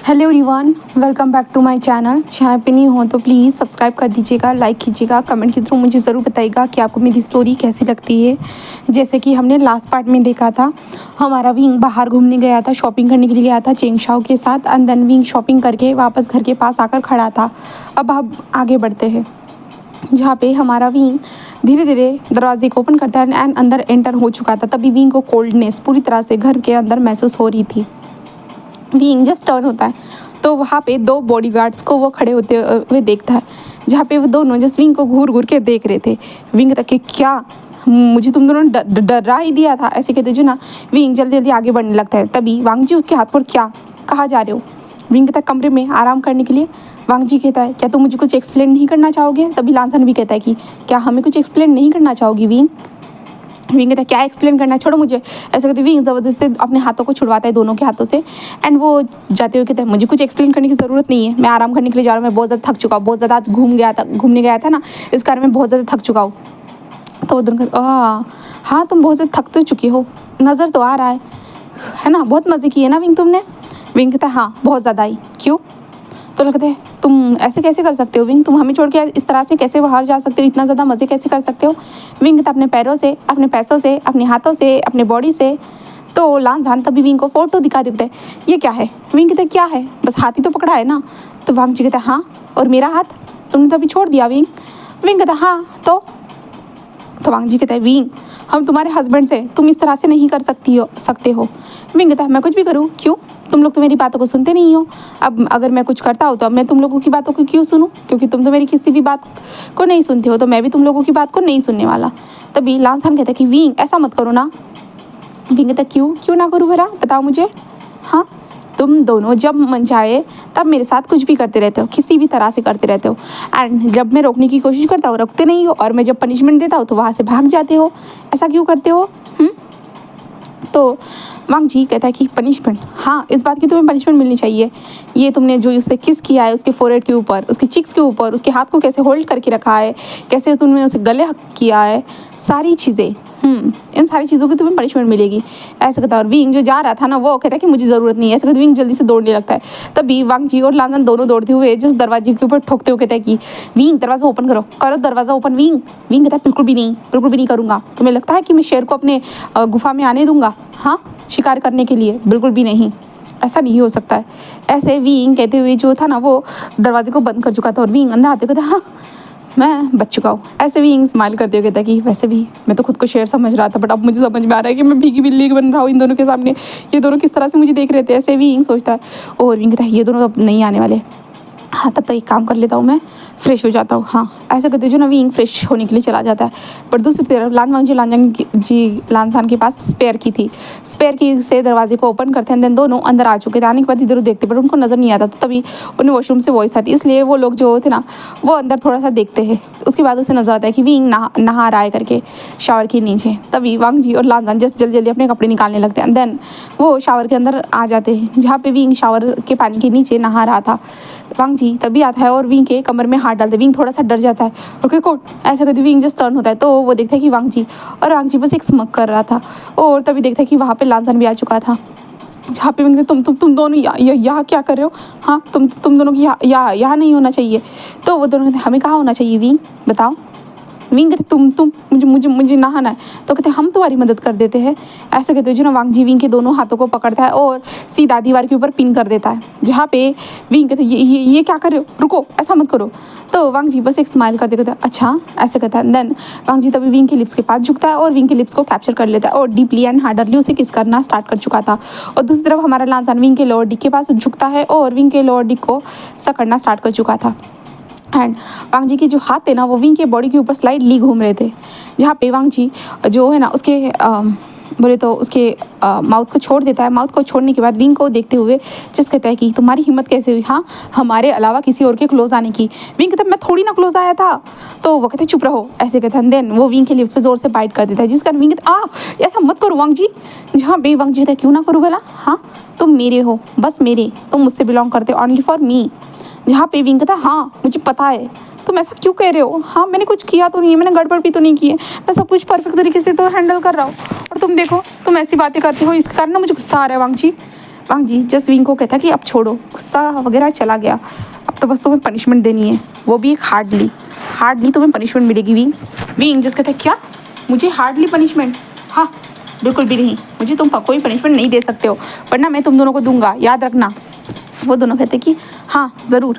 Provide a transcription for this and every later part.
Hello everyone, welcome back to my channel पे new हो तो प्लीज़ सब्सक्राइब कर दीजिएगा, लाइक कीजिएगा, कमेंट के थ्रू मुझे ज़रूर बताइएगा कि आपको मेरी स्टोरी कैसी लगती है। जैसे कि हमने लास्ट पार्ट में देखा था, हमारा विंग बाहर घूमने गया था, शॉपिंग करने के लिए गया था चेंगशाओ के साथ, एंड देन विंग शॉपिंग करके वापस घर के पास आकर खड़ा था। अब हम आगे बढ़ते हैं, जहाँ पे हमारा विंग धीरे धीरे दरवाजे को ओपन करता है एंड अंदर एंटर हो चुका था। तभी विंग को कोल्डनेस पूरी तरह से घर के अंदर महसूस हो रही थी। विंग जस्ट टर्न होता है तो वहाँ पे दो बॉडीगार्ड्स को वो खड़े होते हुए देखता है, जहाँ पे वो दोनों जस्ट विंग को घूर घूर के देख रहे थे। विंग तक कि क्या मुझे तुम दोनों ने डरा ही दिया था, ऐसे कहते जो ना। विंग जल्दी जल्दी आगे बढ़ने लगता है। तभी वांग जी उसके हाथ पर क्या कहाँ जा रहे हो? विंग कहता है कमरे में आराम करने के लिए। वांग जी कहता है क्या तुम मुझे कुछ एक्सप्लेन नहीं करना चाहोगे? तभी लांसन भी कहता है कि क्या हमें कुछ एक्सप्लेन नहीं करना चाहोगी विंग? विंग कहता है क्या एक्सप्लेन करना है, छोड़ो मुझे। ऐसे कहते विंग ज़बरदस्ती अपने हाथों को छुड़वाता है दोनों के हाथों से, एंड वो जाते हुए कहता है मुझे कुछ एक्सप्लेन करने की ज़रूरत नहीं है, मैं आराम करने के लिए जा रहा हूँ, मैं बहुत ज़्यादा थक चुका हूँ, बहुत ज़्यादा आज घूमने गया था ना, इस कारण मैं बहुत ज़्यादा थक चुका हूँ। तो वो दोनों कहते हाँ तुम बहुत ज़्यादा थक तो चुकी हो, नज़र तो आ रहा है ना, बहुत मज़े किए ना विंग तुमने? विंग कहता है हाँ बहुत ज़्यादा ही। क्यों? तो लगता है तुम ऐसे कैसे कर सकते हो विंग, तुम हमें छोड़ के इस तरह से कैसे बाहर जा सकते हो, इतना ज़्यादा मज़े कैसे कर सकते हो? विंग तो अपने पैरों से, अपने पैसों से, अपने हाथों से, अपने बॉडी से। तो लांसान तभी विंग को फोटो दिखा देते हैं, ये क्या है? विंग कहते क्या है, बस हाथ ही तो पकड़ा है ना। तो वांग जी कहता है हाँ, और मेरा हाथ तुमने तभी छोड़ दिया विंग। विंग कहता हाँ तो वांग जी कहता है विंग हम तुम्हारे हस्बैंड से, तुम इस तरह से नहीं कर सकते हो। विंग कहता है मैं कुछ भी करूँ? क्यों? तुम लोग तो मेरी बातों को सुनते नहीं हो। अब अगर मैं कुछ करता हूँ तो अब मैं तुम लोगों की बातों को क्यों सुनूँ? क्योंकि तुम तो मेरी किसी भी बात को नहीं सुनते हो, तो मैं भी तुम लोगों की बात को नहीं सुनने वाला। तभी लांसान कहता है कि विंग ऐसा मत करो ना। विंग कहता है क्यों ना करूँ भला, बताओ मुझे। हाँ तुम दोनों जब मन चाहे तब मेरे साथ कुछ भी करते रहते हो, किसी भी तरह से करते रहते हो, एंड जब मैं रोकने की कोशिश करता हूँ रोकते नहीं हो, और मैं जब पनिशमेंट देता हूँ तो वहाँ से भाग जाते हो। ऐसा क्यों करते हो? तो वांग जी कहता है कि पनिशमेंट, हाँ इस बात की तुम्हें पनिशमेंट मिलनी चाहिए। ये तुमने जो उससे किस किया है, उसके फोरहेड के ऊपर, उसके चिक्स के ऊपर, उसके हाथ को कैसे होल्ड करके रखा है, कैसे तुमने उसे गले हक किया है, सारी चीज़ें, इन सारी चीज़ों की तुम्हें पनिशमेंट मिलेगी। ऐसे कहता है। और विंग जो जा रहा था ना वो कहता है कि मुझे ज़रूरत नहीं है। ऐसे कहते विंग जल्दी से दौड़ने लगता है। तभी वांग जी और लांसन दोनों दौड़ते हुए जिस दरवाजे के ऊपर ठोकते हुए कहता है कि विंग दरवाज़ा ओपन करो, करो दरवाज़ा ओपन। विंग कहता है बिल्कुल भी नहीं करूँगा। तुम्हें लगता है कि मैं शेर को अपने गुफा में आने दूंगा? हाँ शिकार करने के लिए? बिल्कुल भी नहीं, ऐसा नहीं हो सकता है। ऐसे विंग कहते हुए जो था ना वो दरवाजे को बंद कर चुका था, और विंग अंदर आते कहता हाँ मैं बच चुका हूँ। ऐसे विंग स्माइल करते हुए कहता कि वैसे भी मैं तो खुद को शेर समझ रहा था, बट अब मुझे समझ में आ रहा है कि मैं भीगी बिल्ली बन रहा हूँ इन दोनों के सामने। ये दोनों किस तरह से मुझे देख रहे थे, ऐसे विंग सोचता है। और विंग कहता है ये दोनों अब नहीं आने वाले। हाँ तब तक एक काम कर लेता हूँ, मैं फ्रेश हो जाता हूँ। हाँ ऐसे करते जो ना विंग फ्रेश होने के लिए चला जाता है। पर दूसरी तरफ वांग जी लांसान के पास स्पेयर की थी। स्पेयर की से दरवाजे को ओपन करते हैं, देन दोनों अंदर आ चुके थे। आने के बाद इधर देखते पर उनको नज़र नहीं आता था। तभी उन्हें वॉशरूम से वॉइस आती, इसलिए वो लोग जो थे ना वो अंदर थोड़ा सा देखते हैं। उसके बाद उसे नज़र आता है कि विंग नहा रहा है करके शावर के नीचे। तभी वांग जी और लांसान जस्ट जल्दी जल्दी अपने कपड़े निकालने लगते हैं, देन वो शावर के अंदर आ जाते हैं, जहाँ पे विंग शावर के पानी के नीचे नहा रहा था। वांग जी तभी आता है और विंग के कमर में हाथ डालते। विंग थोड़ा सा डर जाता है और कौन ऐसा करती विंग जस्ट टर्न होता है तो वो देखता है कि वांग जी बस एक स्मक कर रहा था। और तभी देखता है कि वहाँ पे लांसन भी आ चुका था, जहाँ पे विंग तुम दोनों यहाँ क्या कर रहे हो? हाँ तुम दोनों की यहाँ नहीं होना चाहिए। तो वो दोनों कहते हमें कहाँ होना चाहिए विंग, बताओ। विंग कहते तुम मुझे नहाना है। तो कहते हम तुम्हारी मदद कर देते हैं। ऐसे कहते जो ना वांग जी विंग के दोनों हाथों को पकड़ता है और सीधा दीवार के ऊपर पिन कर देता है, जहाँ पे विंग कहते ये क्या कर रहे हो, रुको ऐसा मत करो। तो वांग जी बस एक स्माइल करते कहते अच्छा ऐसे कहता है। देन वांग जी तभी विंग के लिप्स के पास झुकता है और विंग के लिप्स को कैप्चर कर लेता है और डीपली एंड हार्डरली उसे किस करना स्टार्ट कर चुका था। और दूसरी तरफ हमारा लांसान विंग के लोअर डिक के पास झुकता है और विंग के लोअर डिक को सकड़ना स्टार्ट कर चुका था। एंड वांग जी के जो हाथ थे ना वो विंग के बॉडी के ऊपर स्लाइडली घूम रहे थे, जहाँ पे वांग जी जो है ना उसके बोले तो उसके माउथ को छोड़ देता है। माउथ को छोड़ने के बाद विंग को देखते हुए जिस कहता है कि तुम्हारी हिम्मत कैसे हुई हाँ हमारे अलावा किसी और के क्लोज आने की? विंग कहता है मैं थोड़ी ना क्लोज आया था। तो वो कहते चुप रहो, ऐसे कहता है। देन वो विंग के लिप्स पे जोर से बाइट कर देता है, जिस कारण विंग कहता ऐसा मत करो वांग जी। जहाँ बे वांग जी कहता है क्यों ना करूँ भला, हाँ तुम मेरे हो, बस मेरे, तुम मुझसे बिलोंग करते हो, ओनली फॉर मी। जहाँ पे विंग कहता हाँ मुझे पता है, तुम ऐसा क्यों कह रहे हो? हाँ मैंने कुछ किया तो नहीं है, मैंने गड़बड़ भी तो नहीं की है, मैं सब कुछ परफेक्ट तरीके से तो हैंडल कर रहा हूँ, और तुम देखो तुम ऐसी बातें करते हो, इसके कारण ना मुझे गुस्सा आ रहा है वांग जी। वांग जी जस्ट विंग को कहता है कि अब छोड़ो, गुस्सा वगैरह चला गया, अब तो बस तुम्हें पनिशमेंट देनी है, वो भी एक हार्डली तुम्हें पनिशमेंट मिलेगी। विंग विंग जस्ट कहता है क्या, मुझे हार्डली पनिशमेंट? हाँ बिल्कुल भी नहीं, मुझे तुम कोई पनिशमेंट नहीं दे सकते हो, वरना मैं तुम दोनों को दूंगा, याद रखना। वो दोनों कहते हैं कि हाँ ज़रूर,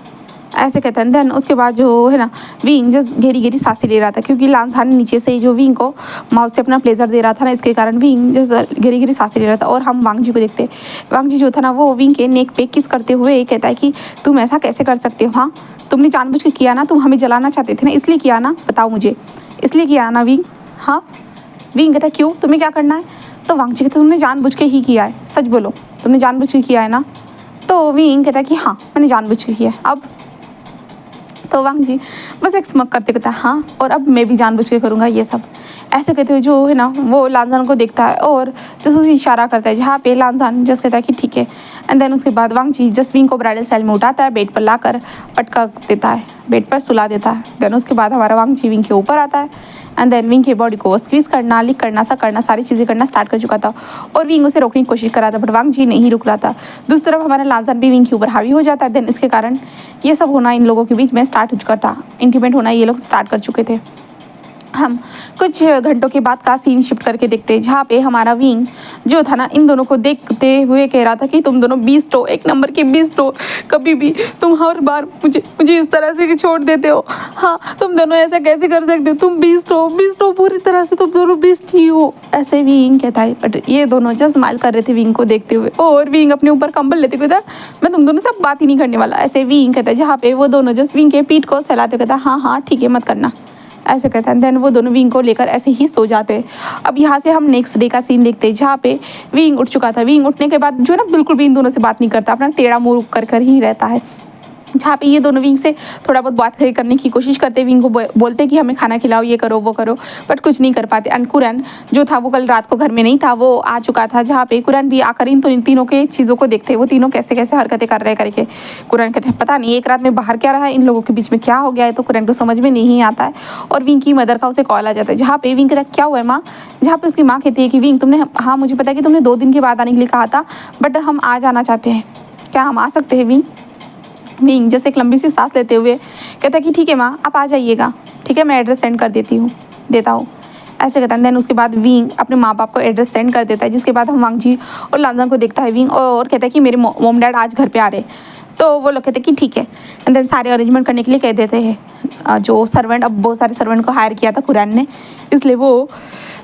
ऐसे कहते हैं। देन उसके बाद जो है ना, विंग जस्ट गहरी गहरी सांसें ले रहा था, क्योंकि लांसान नीचे से जो विंग को माउस से अपना प्लेजर दे रहा था ना, इसके कारण विंग जस्ट गहरी गहरी सांसें ले रहा था। और हम वांग जी को देखते, वांग जी जो था ना वो विंग के नेक पे किस करते हुए कहता है कि तुम ऐसा कैसे कर सकते हो, हाँ तुमने जानबूझ के किया ना, तुम हमें जलाना चाहते थे ना, इसलिए किया ना, बताओ मुझे, इसलिए किया ना विंग? हाँ। विंग कहता है क्यों, तुम्हें क्या करना है? तो वांग जी कहते तुमने जानबूझ के ही किया है, सच बोलो, तुमने जानबूझ के किया है ना? तो विंग कहता है कि हाँ मैंने जानबूझ के किया है। अब तो वांग जी बस एक स्मक करते कहता है हाँ, और अब मैं भी जानबूझ के करूँगा ये सब, ऐसे कहते हुए जो है ना वो लांजान को देखता है और जस्ट उसे इशारा करता है, जहाँ पे लांजान जस्ट कहता है कि ठीक है। एंड देन उसके बाद वांग जी जस्ट विंग को ब्राइडल सेल में उठाता है, बेड पर लाकर पटका देता है, बेड पर सुला देता है। देन उसके बाद हमारा वांग जी विंग के ऊपर आता है एंड देन विंग की बॉडी को स्क्वीज करना, लिक करना, सा करना, सारी चीज़ें करना स्टार्ट कर चुका था और विंग उसे रोकने की कोशिश कर रहा था, बट वांग जी नहीं रुक रहा था। दूसरी तरफ हमारा लांजान भी विंग के ऊपर हावी हो जाता है। देन इसके कारण ये सब होना इन लोगों के बीच में स्टार्ट हो चुका था, इंटीमेट होना ये लोग स्टार्ट कर चुके थे। हम कुछ घंटों के बाद का सीन शिफ्ट करके देखते हैं, जहाँ पे हमारा विंग जो था ना इन दोनों को देखते हुए कह रहा था कि तुम दोनों बीस्ट हो, एक नंबर के बीस्ट हो, कभी भी तुम हर बार मुझे इस तरह से छोड़ देते हो, हाँ तुम दोनों ऐसा कैसे कर सकते हो, तुम बीस्ट हो पूरी तरह से, तुम दोनों बीस्ट ही हो, ऐसे विंग कहता है। बट ये दोनों जस्ट स्माइल कर रहे थे विंग को देखते हुए, और विंग अपने ऊपर कंबल लेते हुए था, मैं तुम दोनों से बात ही नहीं करने वाला, ऐसे विंग कहता है। जहाँ पे वो दोनों जस्ट विंग के पीठ को सहलाते कहता हाँ हाँ ठीक है मत करना, ऐसे कहता है। देन वो दोनों विंग को लेकर ऐसे ही सो जाते हैं। अब यहाँ से हम नेक्स्ट डे का सीन देखते हैं, जहाँ पे विंग उठ चुका था। विंग उठने के बाद जो है ना बिल्कुल भी इन दोनों से बात नहीं करता, अपना टेढ़ा मुंह कर ही रहता है। जहाँ पे ये दोनों विंग से थोड़ा बहुत बात करने की कोशिश करते, विंग को बोलते कि हमें खाना खिलाओ, ये करो वो करो, बट कुछ नहीं कर पाते। एंड कुरैन जो था वो कल रात को घर में नहीं था, वो आ चुका था, जहाँ पे कुरैन भी आकर इन तीनों के चीज़ों को देखते, वो तीनों कैसे कैसे हरकतें कर रहे करके। कुरैन कहते हैं पता नहीं एक रात में बाहर क्या रहा है, इन लोगों के बीच में क्या हो गया है, तो कुरैन को समझ में नहीं आता है। और विंग की मदर का उसे कॉल आ जाता है, जहाँ पे विंग कहता है क्या हुआ है माँ, जहाँ पे उसकी माँ कहती है कि विंग तुमने, हाँ मुझे पता है कि तुमने 2 दिन के बाद आने के लिए कहा था, बट हम आज आना चाहते हैं, क्या हम आ सकते हैं विंग? विंग जैसे एक लंबी सी सांस लेते हुए कहता है कि ठीक है माँ आप आ जाइएगा, ठीक है मैं एड्रेस सेंड कर देता हूँ, ऐसे कहता है। देन उसके बाद विंग अपने माँ बाप को एड्रेस सेंड कर देता है, जिसके बाद हम वांग जी और लांजान को देखता है विंग, और कहता है कि मेरे मॉम डैड आज घर पे आ रहे, तो वो लोग कहते हैं कि ठीक है। एंड देन सारे अरेंजमेंट करने के लिए कह देते हैं जो सर्वेंट, अब बहुत सारे सर्वेंट को हायर किया था कुरैन ने, इसलिए वो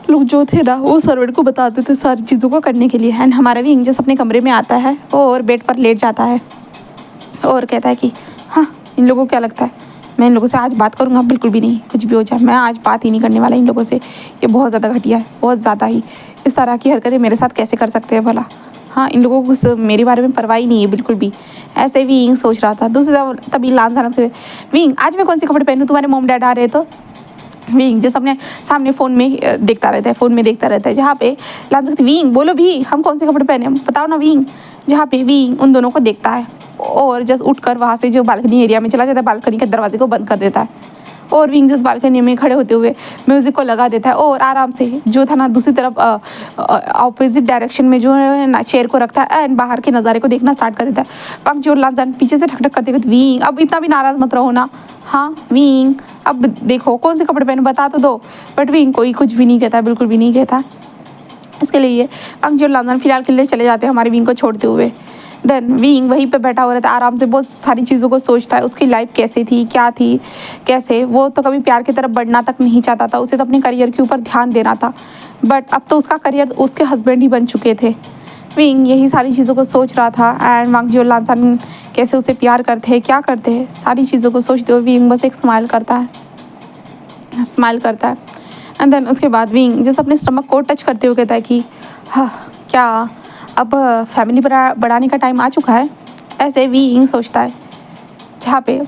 लोग जो थे ना वो सर्वेंट को बताते थे सारी चीज़ों को करने के लिए। एंड हमारा विंग जैसे अपने कमरे में आता है और बेड पर लेट जाता है और कहता है कि हाँ इन लोगों को क्या लगता है मैं इन लोगों से आज बात करूँगा? बिल्कुल भी नहीं, कुछ भी हो जाए मैं आज बात ही नहीं करने वाला इन लोगों से, ये बहुत ज़्यादा घटिया है, बहुत ज़्यादा ही, इस तरह की हरकतें मेरे साथ कैसे कर सकते हैं भला, हाँ इन लोगों को कुछ मेरे बारे में परवाह ही नहीं है बिल्कुल भी, ऐसे विंग सोच रहा था। दूसरी तभी लांजान विंग आज मैं कौन से कपड़े पहनूँ, तुम्हारे मॉम डैड आ रहे तो विंग जैसे अपने सामने फ़ोन में देखता रहता है, जहाँ पे लांजान विंग बोलो भी हम कौन से कपड़े पहने बताओ ना विंग, जहाँ पे विंग उन दोनों को देखता है और जस्ट उठकर वहाँ से जो बालकनी एरिया में चला जाता है, बालकनी के दरवाजे को बंद कर देता है और विंग जस्ट बालकनी में खड़े होते हुए म्यूज़िक को लगा देता है और आराम से जो था ना दूसरी तरफ ऑपोजिट डायरेक्शन में जो है ना चेयर को रखता है एंड बाहर के नज़ारे को देखना स्टार्ट कर देता है। वांग जी और लांजान पीछे से ठक करते हुए विंग अब इतना भी नाराज़ मत रहो ना, हाँ विंग अब देखो कौन से कपड़े पहने बता तो दो, बट विंग कोई कुछ भी नहीं कहता, बिल्कुल भी नहीं कहता। इसके लिए वांग जी और लांजान फिलहाल के लिए चले जाते हैं हमारे विंग को छोड़ते हुए। देन विंग वहीं पे बैठा हुआ रहता है, आराम से बहुत सारी चीज़ों को सोचता है, उसकी लाइफ कैसे थी, क्या थी, कैसे, वो तो कभी प्यार की तरफ बढ़ना तक नहीं चाहता था, उसे तो अपने करियर के ऊपर ध्यान देना था, बट अब तो उसका करियर उसके हस्बैंड ही बन चुके थे। विंग यही सारी चीज़ों को सोच रहा था एंड वांग जी और लांजान कैसे उसे प्यार करते हैं, क्या करते हैं, सारी चीज़ों को सोचते हुए विंग बस एक स्माइल करता है। एंड देन उसके बाद विंग जैसे अपने स्टमक को टच करते हुए कहता है कि हाँ क्या अब फैमिली बढ़ाने का टाइम आ चुका है, ऐसे विंग सोचता है। जहाँ पे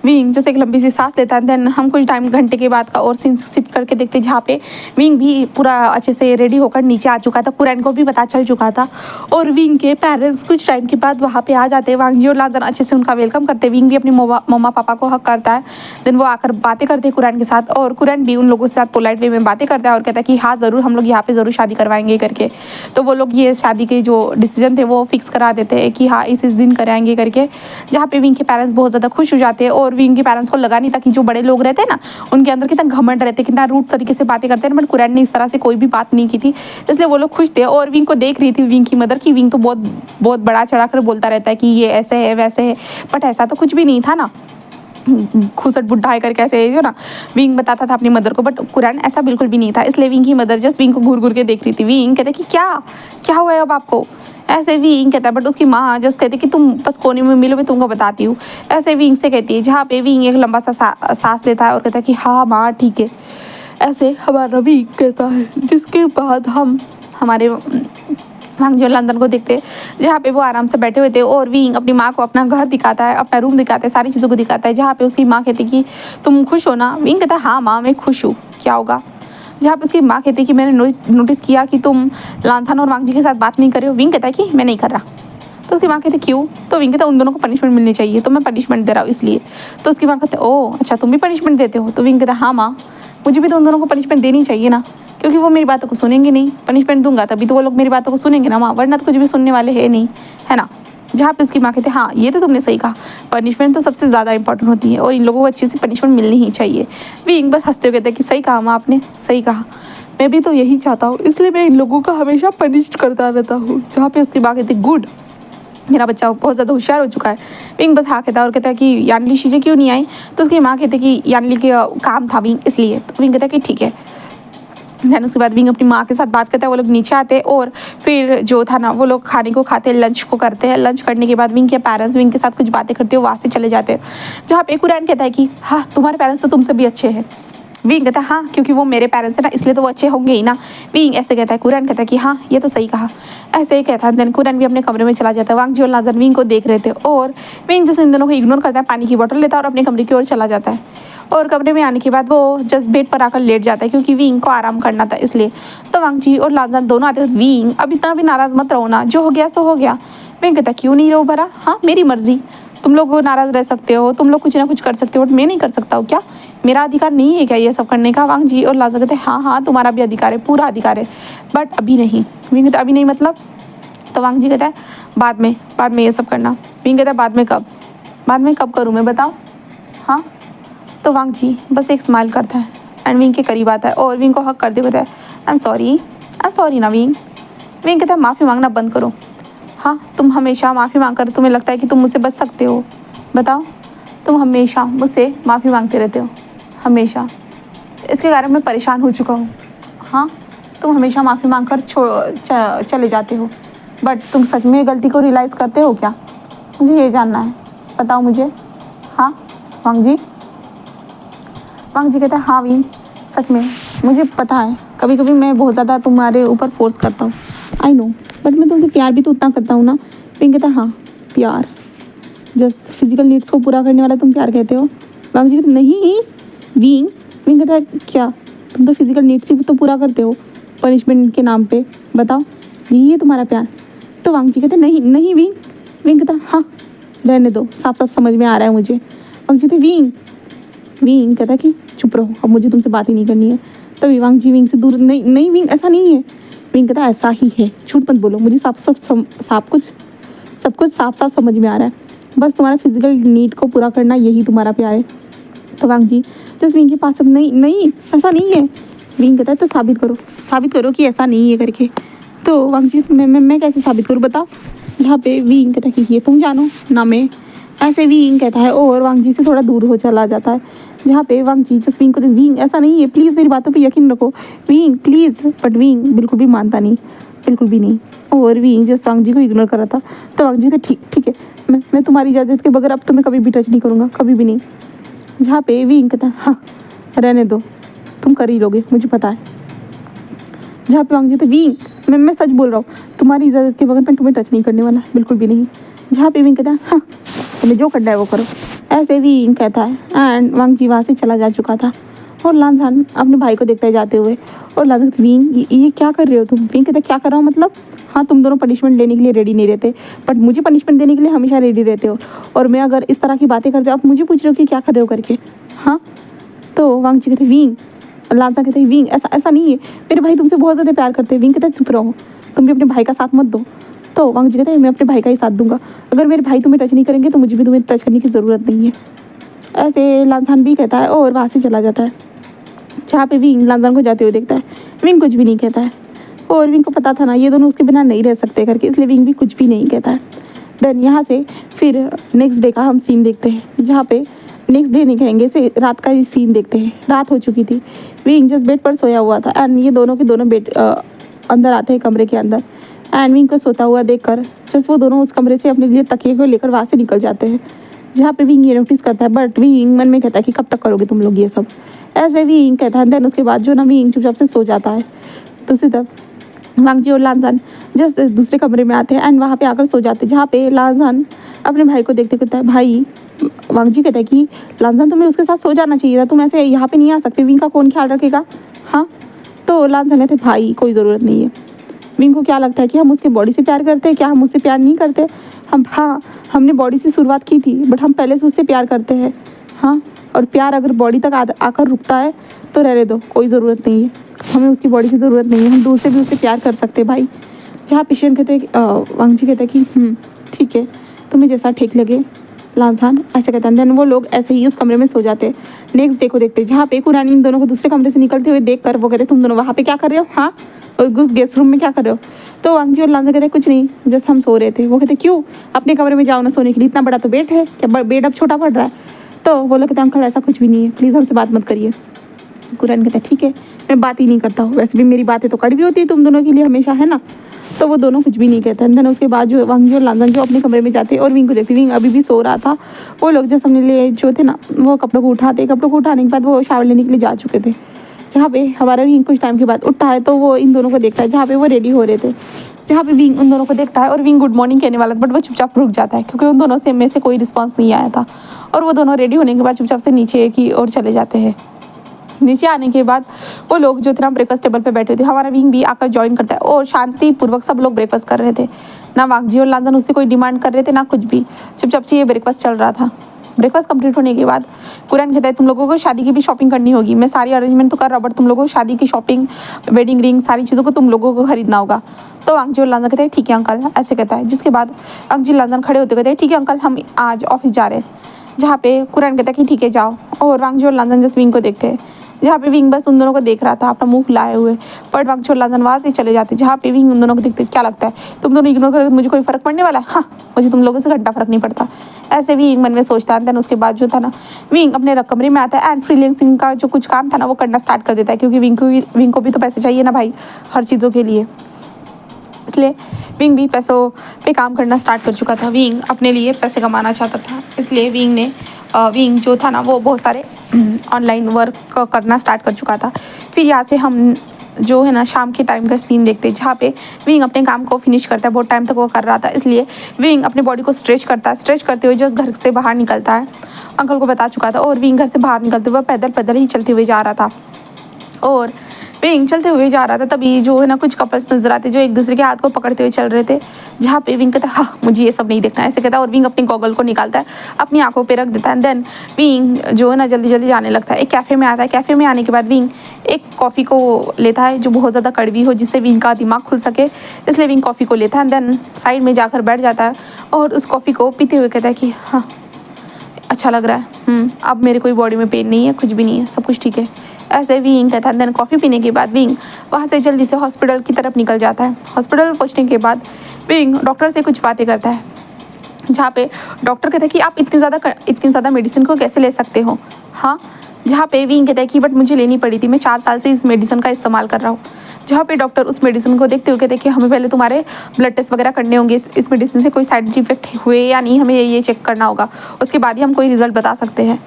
विंग जैसे एक लंबी सी सांस लेता है। देन हम कुछ टाइम घंटे के बाद का और सीन शिफ्ट करके देखते जहाँ पे विंग भी पूरा अच्छे से रेडी होकर नीचे आ चुका था। कुरैन को भी पता चल चुका था और विंग के पेरेंट्स कुछ टाइम के बाद वहाँ पे आ जाते हैं। वांग जी और लाजन अच्छे से उनका वेलकम करते। विंग भी अपनी मम्मा पापा को हक करता है। देन वो आकर बातें करते हैं कुरैन के साथ और कुरैन भी उन लोगों के साथ पोलाइट वे में बातें करता है और कहता है कि हाँ ज़रूर हम लोग यहाँ पे ज़रूर शादी करवाएंगे करके। तो वो लोग ये शादी के जो डिसीजन थे वो फिक्स करा देते हैं कि हाँ इस दिन कराएंगे करके। जहाँ पे विंग के पेरेंट्स बहुत ज़्यादा खुश हो जाते हैं और विंग के पेरेंट्स को लगा नहीं था कि जो बड़े लोग रहते हैं ना उनके अंदर कितना घमंड रहते, कितना रूट तरीके से बातें करते हैं, बट कुरैन ने इस तरह से कोई भी बात नहीं की थी, इसलिए वो लोग खुश थे। और विंग को देख रही थी विंग की मदर की विंग तो बहुत बहुत बड़ा चढ़ा कर बोलता रहता है कि ये ऐसे है वैसे है, बट ऐसा तो कुछ भी नहीं था ना, खुसट बुढ़ा है करके ऐसे जो ना विंग बताता था अपनी मदर को, बट कुरैन ऐसा बिल्कुल भी नहीं था। इसलिए विंग की मदर जस्ट विंग को घूर घूर के देख रही थी। विंग कहते कि क्या क्या हुआ है अब आपको, ऐसे विंग कहता है, बट उसकी माँ जस्ट कहती कि तुम बस कोने में मिलो मैं तुमको बताती हूँ, ऐसे विंग से कहती है। जहाँ पे विंग एक लंबा सा सांस लेता है और कहता है कि हाँ माँ ठीक है। ऐसे हमारा विंग कहता है, जिसके बाद हम हमारे वांग जी और लंदन को देखते जहाँ पे वो आराम से बैठे हुए थे और विंग अपनी माँ को अपना घर दिखाता है, अपना रूम दिखाता है, सारी चीज़ों को दिखाता है। जहाँ पे उसकी माँ कहती कि तुम खुश हो ना, विंग कहता है हाँ माँ मैं खुश हूँ, क्या होगा। जहाँ पे उसकी माँ कहती कि मैंने नोटिस किया कि तुम लांसान और वांग जी के साथ बात नहीं कर रहे हो। विंग कहता है कि मैं नहीं कर रहा। तो उसकी माँ कहती क्यों, तो विंग कहता है उन दोनों को पनिशमेंट मिलनी चाहिए तो मैं पनिशमेंट दे रहा हूँ इसलिए। तो उसकी माँ कहते ओह अच्छा तुम भी पनिशमेंट देते हो। तो विंग कहता हाँ माँ मुझे भी तो उन दोनों को पनिशमेंट देनी चाहिए ना, क्योंकि वो मेरी बातों को सुनेंगे नहीं, पनिशमेंट दूंगा तभी तो वो लोग मेरी बातों को सुनेंगे ना माँ, वरना तो कुछ भी सुनने वाले है नहीं, है ना। जहाँ पे उसकी माँ कहते हाँ ये तो तुमने सही कहा, पनिशमेंट तो सबसे ज़्यादा इंपॉर्टेंट होती है और इन लोगों को अच्छी सी पनिशमेंट मिलनी ही चाहिए। विंग बस हंसते हुए कहते हैं कि सही कहा माँ आपने, सही कहा, मैं भी तो यही चाहता हूँ, इसलिए मैं इन लोगों को हमेशा पनिश करता रहता हूँ। जहाँ पे उसकी माँ कहती गुड, मेरा बच्चा बहुत ज़्यादा होशियार हो चुका है। विंग बस हाँ कहता है और कहता है कि यानली शीजे क्यों नहीं आई। तो उसकी माँ कहती कि यानली के काम था विंग इसलिए। तो विंग कहता है कि ठीक है। दैन उसके बाद विंग अपनी माँ के साथ बात करता है, वो लोग नीचे आते हैं और फिर जो था ना वो लोग खाने को खाते हैं, लंच को करते हैं। लंच करने के बाद विंग के पेरेंट्स विंग के साथ कुछ बातें करते हो वहाँ से चले जाते हैं। जहाँ पे कुरैन कहता है कि हाँ तुम्हारे पेरेंट्स तो तुमसे भी अच्छे हैं। विंग कहता है हाँ क्योंकि वो मेरे पेरेंट्स हैं ना इसलिए तो वो अच्छे होंगे ही ना। विंग ऐसे कहता है, कुरैन कहता है कि हाँ ये तो सही कहा, ऐसे ही कहता है। देन कुरैन भी अपने कमरे में चला जाता है। वांग जी और लाजन विंग को देख रहे थे और विंग जैसे इन दोनों को इग्नोर करता है, पानी की बोतल लेता है और अपने कमरे की ओर चला जाता है। और कमरे में आने के बाद वो जस्ट बेड पर आकर लेट जाता है क्योंकि विंग को आराम करना था इसलिए। तो वांग जी और लाजन दोनों आते हैं। विंग अब इतना भी नाराज़ मत रहो ना, जो हो गया सो हो गया। विंग कहता क्यों नहीं रहो भरा, हाँ मेरी मर्जी, तुम लोग नाराज़ रह सकते हो, तुम लोग कुछ ना कुछ कर सकते हो, बट मैं नहीं कर सकता हूँ क्या, मेरा अधिकार नहीं है क्या ये सब करने का। वांग जी और लाजन कहते हैं हाँ हाँ तुम्हारा भी अधिकार है, पूरा अधिकार है, बट अभी नहीं। विंग कहता अभी नहीं मतलब। तो वांग जी कहता है बाद में ये सब करना। विंग कहता है बाद में कब करूँ मैं बताओ। हाँ तो वांग जी बस एक स्माइल करता है एंड विंग के करीब आता है और विंग को हक करते हुए कहता है आई एम सॉरी ना विंग। विंग कहता है माफ़ी मांगना बंद करो। हाँ तुम हमेशा माफ़ी मांग कर तुम्हें लगता है कि तुम मुझसे बच सकते हो, बताओ तुम हमेशा मुझसे माफ़ी मांगते रहते हो, हमेशा, इसके कारण मैं परेशान हो चुका हूँ। हाँ तुम हमेशा माफ़ी मांग कर चले जाते हो, बट तुम सच में गलती को रियलाइज़ करते हो क्या, मुझे ये जानना है, बताओ मुझे। हाँ वांग जी कहता है हाँ विंग सच में मुझे पता है कभी कभी मैं बहुत ज़्यादा तुम्हारे ऊपर फोर्स करता हूँ, आई नो, बट मैं तुमसे प्यार भी तो उतना करता हूँ ना। विंग कहता हाँ प्यार, जस्ट फिजिकल नीड्स को पूरा करने वाला तुम प्यार कहते हो। वांग जी कहते नहीं विंग कहता है क्या, तुम तो फिजिकल नीड्स ही तो पूरा करते हो पनिशमेंट के नाम पे, बताओ यही है तुम्हारा प्यार। तो वांग जी कहते नहीं विंग कहता हाँ रहने दो, साफ साफ समझ में आ रहा है मुझे। वांग जी कहते विंग कहता कि चुप रहो, अब मुझे तुमसे बात ही नहीं करनी है। तभी वांग जी विंग से दूर नहीं विंग ऐसा नहीं है। विंग कहता ऐसा ही है, झूठ मत बोलो, मुझे सब कुछ साफ साफ समझ में आ रहा है, बस तुम्हारा फिजिकल नीड को पूरा करना यही तुम्हारा प्यार है। तो वांग जी जस्ट विंग के पास नहीं ऐसा नहीं है। विंग कहता है तो साबित करो कि ऐसा नहीं है करके। तो वांग जी मैं कैसे साबित करूँ बताओ। यहाँ पे विंग कहता है कि ये तुम जानो ना मैं, ऐसे विंग कहता है और वांग जी से थोड़ा दूर हो चला जाता है। जहाँ पे वांग जी जस्ट विंग को देख, विंग ऐसा नहीं है, प्लीज़ मेरी बातों पे यकीन रखो विंग प्लीज़, बट विंग बिल्कुल भी मानता नहीं, बिल्कुल भी नहीं। और विंग जस्ट वांग जी को इग्नोर कर रहा था। तो वांग जी कहते ठीक है मैं तुम्हारी इजाज़त के बगैर अब तुम्हें कभी भी टच नहीं करूँगा, कभी भी नहीं। जहाँ पे विंग कहता है हाँ रहने दो, तुम कर ही लोगे मुझे पता है। जहाँ पे वांग जी कहते विंग मैं सच बोल रहा हूँ, तुम्हारी इजाज़त के बगैर मैं तुम्हें टच नहीं करने वाला, बिल्कुल भी नहीं। जहाँ पे विंग कहता है हाँ तुम्हें जो करना है वो करो, ऐसे विंग कहता है। एंड वांग जी वहाँ से चला जा चुका था और लांजान अपने भाई को देखता है जाते हुए। और लांजान विंग ये क्या कर रहे हो तुम? विंग कहता क्या कर रहा हूँ मतलब? हाँ, तुम दोनों पनिशमेंट लेने के लिए रेडी नहीं रहते, बट मुझे पनिशमेंट देने के लिए हमेशा रेडी रहते हो। और मैं अगर इस तरह की बातें करते हो, आप मुझे पूछ रहे हो कि क्या कर रहे हो करके। हाँ, तो वांग जी कहते विंग, लांजा कहते विंग ऐसा ऐसा नहीं है, मेरे भाई तुमसे बहुत ज़्यादा प्यार करते हैं। विंग कहते चुप रहो, तुम भी अपने भाई का साथ मत दो। तो वांग जी कहते हैं मैं अपने भाई का ही साथ दूंगा, अगर मेरे भाई तुम्हें टच नहीं करेंगे तो मुझे भी तुम्हें टच करने की ज़रूरत नहीं है। ऐसे लांजान भी कहता है और वहाँ से चला जाता है। जहाँ पे विंग लांजान को जाते हुए देखता है, विंग कुछ भी नहीं कहता है। और विंग को पता था ना ये दोनों उसके बिना नहीं रह सकते करके, इसलिए विंग भी कुछ भी नहीं कहता है। देन यहाँ से फिर नेक्स्ट डे का हम सीन देखते हैं, जहाँ पे नेक्स्ट डे नहीं कहेंगे, से रात का ही सीन देखते हैं। रात हो चुकी थी, विंग जस्ट बेड पर सोया हुआ था एंड ये दोनों के दोनों बेड अंदर आते हैं कमरे के अंदर। एंड विंग को सोता हुआ देखकर जस्ट वो दोनों उस कमरे से अपने लिए तकिए को लेकर वहाँ से निकल जाते हैं। जहाँ पे विंग ये नोटिस करता है, बट विंग मन में कहता है कि कब तक करोगे तुम लोग ये सब। ऐसे विंग कहता है। देन उसके बाद जो ना विंग चुपचाप से सो जाता है। दूसरी तरफ वांग जी और लांजान जस्ट दूसरे कमरे में आते हैं एंड वहाँ पे आकर सो जाते हैं, जहाँ पे लांजान अपने भाई को देखते कहता है भाई। वांग जी कहता है कि लांजान तुम्हें उसके साथ सो जाना चाहिए था, तुम ऐसे यहाँ पे नहीं आ सकते, विंग का कौन ख्याल रखेगा। हाँ, तो लांजान कहते भाई कोई ज़रूरत नहीं है। विंग को क्या लगता है कि हम उसके बॉडी से प्यार करते हैं, क्या हम उससे प्यार नहीं करते? हम हाँ, हमने बॉडी से शुरुआत की थी, बट हम पहले से उससे प्यार करते हैं। हाँ, और प्यार अगर बॉडी तक आकर रुकता है तो रहने दो, कोई ज़रूरत नहीं है, हमें उसकी बॉडी की ज़रूरत नहीं है, हम दूर से भी उससे प्यार कर सकते हैं भाई। जहाँ पेशेंट कहते हैं, वांग जी कहते हैं कि ठीक है, तुम्हें जैसा ठीक लगे लांजान, ऐसे कहते हैं। देन वो लोग ऐसे ही उस कमरे में सो जाते हैं। नेक्स्ट डे को देखते हैं, जहाँ पे कुरानी इन दोनों को दूसरे कमरे से निकलते हुए देख कर वो कहते तुम दोनों वहाँ पे क्या कर रहे हो? हाँ, उस गेस्ट रूम में क्या कर रहे हो? तो वांग जी और लांजा कहते कुछ नहीं, जस्ट हम सो रहे थे। वो कहते क्यों? अपने कमरे में जाओ ना सोने के लिए, इतना बड़ा तो बेड है, क्या बेड अब छोटा पड़ रहा है? तो वो लोग कहते अंकल ऐसा कुछ भी नहीं है, प्लीज़ हमसे बात मत करिए। कुरान कहता है ठीक है, मैं बात ही नहीं करता हूँ, वैसे भी मेरी बातें तो कड़वी होती है तुम दोनों के लिए हमेशा, है ना। तो वो दोनों कुछ भी नहीं कहते हैं। देन उसके बाद जो वांग जी और लांजान जो अपने कमरे में जाते और विंग को देखते, विंग अभी भी सो रहा था। वो लोग जैसे अपने लिए जो थे ना वो कपड़ों को उठाते, कपड़ों को उठाने के बाद वो शावर लेने के लिए जा चुके थे। जहाँ पे हमारा विंग कुछ टाइम के बाद उठता है तो वो इन दोनों को देखता है, जहाँ पे वो रेडी हो रहे थे। जहाँ पे विंग उन दोनों को देखता है और विंग गुड मॉर्निंग कहने वाला था, बट वो चुपचाप रुक जाता है क्योंकि उन दोनों से में से कोई रिस्पॉन्स नहीं आया था। और वो दोनों रेडी होने के बाद चुपचाप से नीचे की ओर चले जाते हैं। नीचे आने के बाद वो लोग जो थे ना ब्रेकफास्ट टेबल पे बैठे थे, हमारा विंग भी आकर ज्वाइन करता है और शांतिपूर्वक सब लोग ब्रेकफास्ट कर रहे थे। ना वांग जी और लांजान उससे कोई डिमांड कर रहे थे ना कुछ भी, चुपचाप से ये ब्रेकफास्ट चल रहा था। ब्रेकफास्ट कंप्लीट होने के बाद कुरान कहता है तुम लोगों को शादी की भी शॉपिंग करनी होगी, मैं सारी अरेंजमेंट तो कर रहा हूँ, बट तुम लोगों को शादी की शॉपिंग, वेडिंग रिंग, सारी चीज़ों को तुम लोगों को खरीदना होगा। तो वांग जी और लांजान कहते हैं ठीक है अंकल, ऐसे कहता है। जिसके बाद वांग जी लांजान खड़े होते कहते हैं ठीक है अंकल, हम आज ऑफिस जा रहे हैं। जहाँ पे कुरान कहता है कि ठीक है जाओ, और वांग जी और लांजान जस्ट विंग को देखते हैं। जहाँ पे विंग बस उन दोनों को देख रहा था अपना मुंह फुलाए हुए, बट वांग जी और लांजान वहाँ से चले जाते। जहाँ पे विंग उन दोनों को देखते क्या लगता है तुम दोनों इग्नोर करोगे मुझे कोई फर्क पड़ने वाला है? हाँ, मुझे तुम लोगों से घंटा फर्क नहीं पड़ता, ऐसे विंग मन में सोचता है। देन उसके बाद जो था ना विंग अपने कमरे में आता है एंड फ्रीलांसिंग का जो कुछ काम था ना वो करना स्टार्ट कर देता है, क्योंकि विंग को भी तो पैसे चाहिए ना भाई हर चीज़ों के लिए। इसलिए विंग भी पैसों पे काम करना स्टार्ट कर चुका था। विंग अपने लिए पैसे कमाना चाहता था, इसलिए विंग जो था ना वो बहुत सारे ऑनलाइन वर्क करना स्टार्ट कर चुका था। फिर यहाँ से हम जो है ना शाम के टाइम का सीन देखते हैं, जहाँ पे विंग अपने काम को फिनिश करता है। बहुत टाइम तक वो कर रहा था, इसलिए विंग अपने बॉडी को स्ट्रेच करता है। स्ट्रेच करते हुए जस्ट घर से बाहर निकलता है, अंकल को बता चुका था। और विंग घर से बाहर निकलते हुए पैदल पैदल ही चलते हुए जा रहा था। और विंग चलते हुए जा रहा था, तभी जो है ना कुछ कपल्स नजर आते जो एक दूसरे के हाथ को पकड़ते हुए चल रहे थे। जहाँ पे विंग कहता है हाँ मुझे ये सब नहीं देखना है, ऐसे कहता है। और विंग अपनी गॉगल को निकालता है, अपनी आंखों पे रख देता है। देन विंग जो है ना जल्दी जल्दी जाने लगता है। एक कैफ़े में आता है। कैफ़े में आने के बाद विंग एक कॉफ़ी को लेता है जो बहुत ज़्यादा कड़वी हो, जिससे विंग का दिमाग खुल सके, इसलिए विंग कॉफ़ी को लेता है। देन साइड में जाकर बैठ जाता है और उस कॉफ़ी को पीते हुए कहता है कि हाँ अच्छा लग रहा है, अब मेरे कोई बॉडी में पेन नहीं है, कुछ भी नहीं है, सब कुछ ठीक है, ऐसे विंग कहता है। देन कॉफ़ी पीने के बाद विंग वहाँ से जल्दी से हॉस्पिटल की तरफ निकल जाता है। हॉस्पिटल पहुँचने के बाद विंग डॉक्टर से कुछ बातें करता है, जहाँ पे डॉक्टर कहता है कि आप इतनी ज़्यादा मेडिसिन को कैसे ले सकते हो। हाँ, जहाँ पे विंग कहता है कि बट मुझे लेनी पड़ी थी, मैं 4 साल से इस मेडिसिन का इस्तेमाल कर रहा हूँ। जहाँ पे डॉक्टर उस मेडिसिन को देखते हुए कहते हैं कि हमें पहले तुम्हारे ब्लड टेस्ट वगैरह करने होंगे, इस मेडिसिन से कोई साइड इफेक्ट हुए या नहीं, हमें ये चेक करना होगा, उसके बाद ही हम कोई रिजल्ट बता सकते हैं।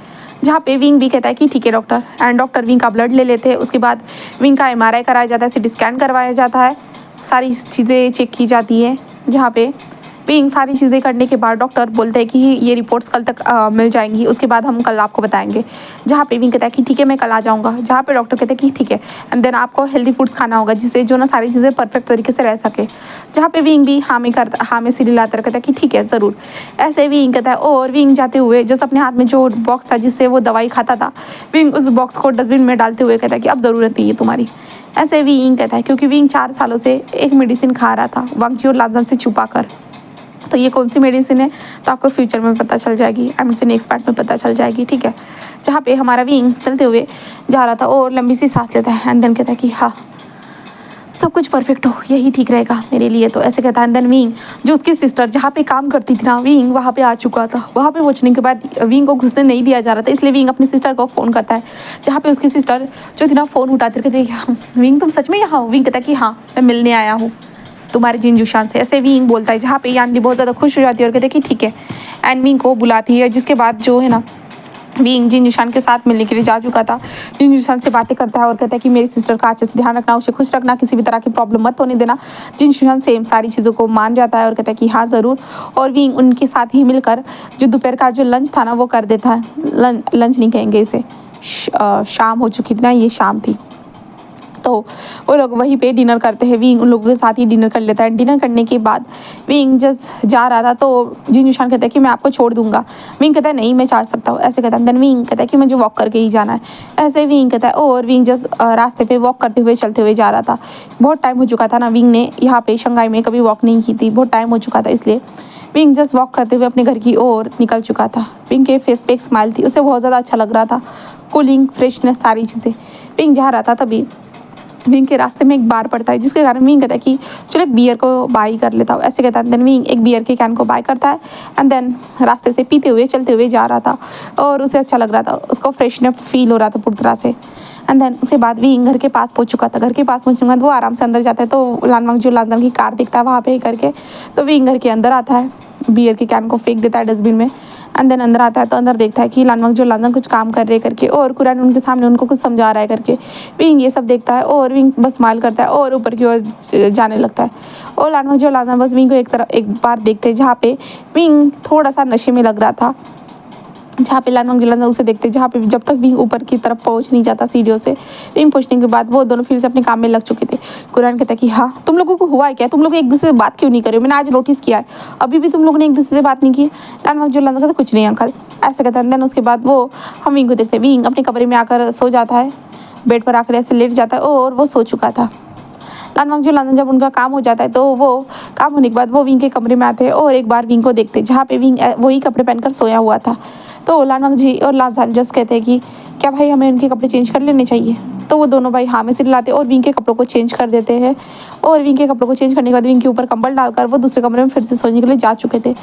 जहाँ पे विंग भी कहता है कि ठीक है डॉक्टर, एंड डॉक्टर विंग का ब्लड ले लेते हैं। उसके बाद विंग का MRI कराया जाता है, CT स्कैन करवाया जाता है, सारी चीज़ें चेक की जाती है। जहाँ पे विंग सारी चीज़ें करने के बाद डॉक्टर बोलते हैं कि ये रिपोर्ट्स कल तक मिल जाएंगी, उसके बाद हम कल आपको बताएंगे। जहाँ पे विंग कहता है कि ठीक है मैं कल आ जाऊँगा। जहाँ पे डॉक्टर कहते हैं कि ठीक है, एंड देन आपको हेल्दी फूड्स खाना होगा जिससे जो ना सारी चीज़ें परफेक्ट तरीके से रह सके। जहाँ पे विंग भी हाँ में सिर हिलाता कहता है कि ठीक है ज़रूर। ऐसे विंग कहता है, और विंग जाते हुए जैसे अपने हाथ में जो बॉक्स था जिससे वो दवाई खाता था, विंग उस बॉक्स को डस्टबिन में डालते हुए कहता है कि अब ज़रूरत नहीं है तुम्हारी। ऐसे विंग कहता है क्योंकि विंग 4 सालों से एक मेडिसिन खा रहा था वांगजी और लाजन से छुपा कर। तो ये कौन सी मेडिसिन है तो आपको फ्यूचर में पता चल जाएगी, आई मीन से नेक्स्ट पार्ट में पता चल जाएगी, ठीक है। जहाँ पे हमारा विंग चलते हुए जा रहा था और लंबी सी सांस लेता है एंड देन कहता है कि हाँ सब कुछ परफेक्ट हो, यही ठीक रहेगा मेरे लिए। तो ऐसे कहता है एंड देन विंग जो उसकी सिस्टर जहाँ पे काम करती थी ना, विंग वहाँ पे आ चुका था। वहाँ पे पहुँचने के बाद विंग को घुसने नहीं दिया जा रहा था, इसलिए विंग अपनी सिस्टर को फ़ोन करता है। जहाँ पे उसकी सिस्टर जो थी ना फ़ोन उठाते कहते विंग तुम सच में यहाँ हो? विंग कहता है कि हाँ मैं मिलने आया हूँ तुम्हारे जिनजुशान से, ऐसे विंग बोलता है। जहाँ पे यानली बहुत ज़्यादा खुश हो जाती है और कहते हैं कि ठीक है, एंड विंग को बुलाती है। जिसके बाद जो है ना विंग जिनजुशान के साथ मिलने के लिए जा चुका था। जिनजुशान से बातें करता है और कहता है कि मेरी सिस्टर का अच्छे से ध्यान रखना, उसे खुश रखना, किसी भी तरह की प्रॉब्लम मत होने देना। जिनजुशान सेम सारी चीज़ों को मान जाता है और कहता है कि हाँ ज़रूर। और विंग उनके साथ ही मिलकर जो दोपहर का जो लंच था ना वो कर देता है। लंच नहीं कहेंगे इसे, शाम हो चुकी थी ना, ये शाम थी। तो वो लोग वहीं पे डिनर करते हैं। विंग उन लोगों के साथ ही डिनर कर लेता है। डिनर करने के बाद विंग जस्ट जा रहा था तो जिनजुशान कहता है कि मैं आपको छोड़ दूंगा। विंग कहता है नहीं मैं जा सकता हूँ, ऐसे कहता है। देन विंग कहता है कि मुझे वॉक करके ही जाना है, ऐसे विंग कहता है। और विंग जस्ट रास्ते पे वॉक करते हुए चलते हुए जा रहा था। बहुत टाइम हो चुका था ना, विंग ने यहाँ पे शंघाई में कभी वॉक नहीं की थी, बहुत टाइम हो चुका था, इसलिए विंग जस्ट वॉक करते हुए अपने घर की ओर निकल चुका था। विंग के फेस पे एक स्माइल थी, उसे बहुत ज़्यादा अच्छा लग रहा था, कूलिंग फ्रेशनेस सारी चीज़ें। विंग जा रहा था तभी विंग के रास्ते में एक बार पड़ता है, जिसके कारण विंग कहता है कि चलो एक बियर को बाई कर लेता हूँ, ऐसे कहता है। देन विंग एक बियर के कैन को बाई करता है एंड देन रास्ते से पीते हुए चलते हुए जा रहा था और उसे अच्छा लग रहा था, उसको फ्रेशनेस फील हो रहा था पूरी तरह से। एंड देन उसके बाद विंग घर के पास पहुंच चुका था। घर के पास पहुंचने के बाद वो आराम से अंदर जाता है तो लानवांगजू लांजन की कार दिखता है वहाँ पे करके। तो विंग घर के अंदर आता है, बियर के कैन को फेंक देता है डस्टबिन में एंड देन अंदर आता है तो अंदर देखता है कि लानवांगजू लांजन कुछ काम कर रहे करके और कुरान उनके सामने उनको कुछ समझा रहा है करके। विंग ये सब देखता है और विंग बस स्माइल करता है और ऊपर की ओर जाने लगता है। और लानवांगजू लांजन बस विंग को एक बार देखते हैं, जहाँ पे विंग थोड़ा सा नशे में लग रहा था। जहाँ पे लानवांगजू लांजन उसे देखते, जहाँ पे जब तक विंग ऊपर की तरफ पहुँच नहीं जाता सीढ़ियों से, विंग पहुँचने के बाद वो दोनों फिर से अपने काम में लग चुके थे। कुरान कहता है कि हाँ तुम लोगों को हुआ है क्या, तुम लोग एक दूसरे से बात क्यों नहीं करे, मैंने आज नोटिस किया है अभी भी तुम लोगों ने एक दूसरे से बात नहीं की। लानवांगजू लांजन कहता कुछ नहीं अंकल, ऐसे कहता है। देन उसके बाद वो हम विंग को देखते हैं, विंग अपने कमरे में आकर सो जाता है, बेड पर आकर ऐसे लेट जाता है और वो सो चुका था। लानवांगजू लांजन जब उनका काम हो जाता है तो वो काम होने के बाद वो विंग के कमरे में आते हैं और एक बार विंग को देखते हैं, जहाँ पे विंग वही कपड़े पहनकर सोया हुआ था। तो लानवांगजी और लांजन जस्ट कहते हैं कि क्या भाई हमें उनके कपड़े चेंज कर लेने चाहिए। तो वो दोनों भाई हाँ में सिर लाते और विंग के कपड़ों को चेंज कर देते हैं। और विंग के कपड़ों को चेंज करने के बाद विंग के ऊपर कंबल डालकर वो दूसरे कमरे में फिर से सोने के लिए जा चुके थे।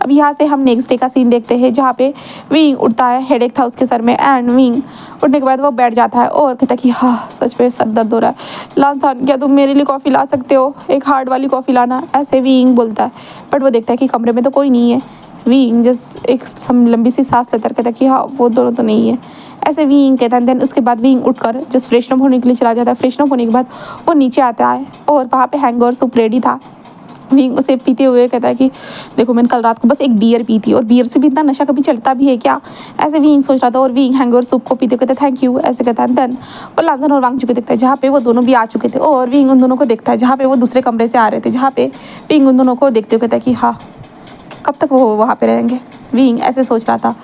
अब यहाँ से हम नेक्स्ट डे का सीन देखते हैं, जहाँ पे विंग उठता है, हेडेक था उसके सर में एंड विंग उठने के बाद वो बैठ जाता है और कहता है कि हाँ सच में सर दर्द हो रहा है, लांसान क्या तुम मेरे लिए कॉफ़ी ला सकते हो, एक हार्ड वाली कॉफ़ी लाना, ऐसे विंग बोलता है। बट वो देखता है कि कमरे में तो कोई नहीं है। विंग जस्ट एक लंबी सी सांस लेता कहता है कि हाँ वो दोनों तो नहीं है, ऐसे विंग कहता है। देन उसके बाद विंग उठकर जस्ट फ्रेशन अप होने के लिए चला जाता है। फ्रेशन अप होने के बाद वो नीचे आता है और वहाँ पे हैंगर सूप रेडी था। विंग उसे पीते हुए कहता है कि देखो मैंने कल रात को बस एक बियर पी थी और बियर से भी इतना नशा कभी चलता भी है क्या, ऐसे विंग सोच रहा था। और विंग हैंगर सूप को पीते कहता है थैंक यू, ऐसे कहता है। देन वो लांजन और वांगजू को देखता है, जहाँ पे वो दोनों भी आ चुके थे और विंग उन दोनों को देखता है, जहाँ पे वो दूसरे कमरे से आ रहे थे, जहाँ पे विंग उन दोनों को देखते हुए कहता है कि हाँ कब तक वो वहाँ पे रहेंगे। विंग ऐसे सोच रहा था,